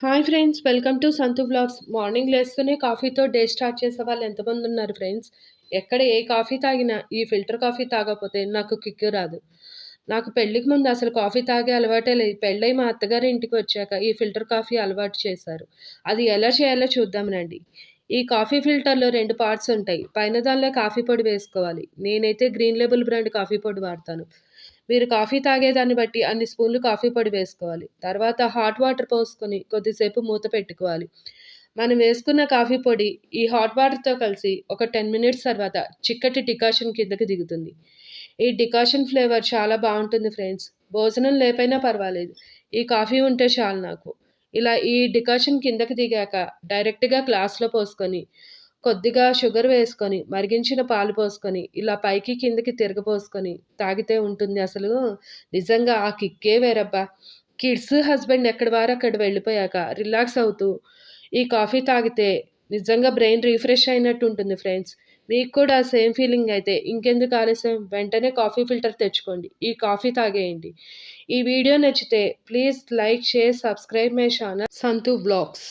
Hi friends, welcome to Santhu vlogs. Morning లేస్తూనే కాఫీతో day start చేసే వాళ్ళు ఎంతమంది ఉన్నారు ఫ్రెండ్స్? ఎక్కడ ఏ కాఫీ తాగినా ఈ ఫిల్టర్ కాఫీ తాగకపోతే నాకు కిక్కు రాదు. నాకు పెళ్ళికి ముందు అసలు కాఫీ తాగే అలవాటే లేదు. పెళ్ళై మా అత్తగారి ఇంటికి వచ్చాక ఈ ఫిల్టర్ కాఫీ అలవాటు చేశారు. అది ఎలా చేయాలో చూద్దాం రండి. ఈ కాఫీ ఫిల్టర్‌లో 2 పార్ట్స్ ఉంటాయి. పైన దానిలో కాఫీ పొడి వేసుకోవాలి. నేనైతే గ్రీన్ లేబుల్ బ్రాండ్ కాఫీ పొడి వాడతాను. మీరు కాఫీ తాగేదాన్ని బట్టి అన్ని స్పూన్లు కాఫీ పొడి వేసుకోవాలి. తర్వాత హాట్ వాటర్ పోసుకొని కొద్దిసేపు మూత పెట్టుకోవాలి. మనం వేసుకున్న కాఫీ పొడి ఈ హాట్ వాటర్‌తో కలిసి ఒక 10 మినిట్స్ తర్వాత చిక్కటి డికాషన్ కిందకి దిగుతుంది. ఈ డికాషన్ ఫ్లేవర్ చాలా బావుంటుంది ఫ్రెండ్స్. భోజనం లేపైనా పర్వాలేదు. ఈ కాఫీ ఉంటే చాలు నాకు. ఇలా ఈ డికాషన్ కిందకి దిగాక డైరెక్ట్‌గా గ్లాస్‌లో పోసుకొని కొద్దిగా షుగర్ వేసుకొని, మరిగించిన పాలు పోసుకొని, ఇలా పైకి కిందకి తిరగపోసుకొని తాగితే ఉంటుంది అసలు నిజంగా ఆ కిక్కే వేరబ్బా! కిడ్స్, హస్బెండ్ ఎక్కడి వారక్కడ వెళ్ళిపోయాక రిలాక్స్ అవుతూ ఈ కాఫీ తాగితే నిజంగా బ్రెయిన్ రిఫ్రెష్ అయినట్టు ఉంటుంది ఫ్రెండ్స్. మీకు కూడా సేమ్ ఫీలింగ్ అయితే ఇంకెందుకు ఆలస్యం వెంటనే కాఫీ ఫిల్టర్ తెచ్చుకోండి. ఈ కాఫీ తాగేయండి. ఈ వీడియో నచ్చితే please like, share, subscribe my channel Santhu vlogs.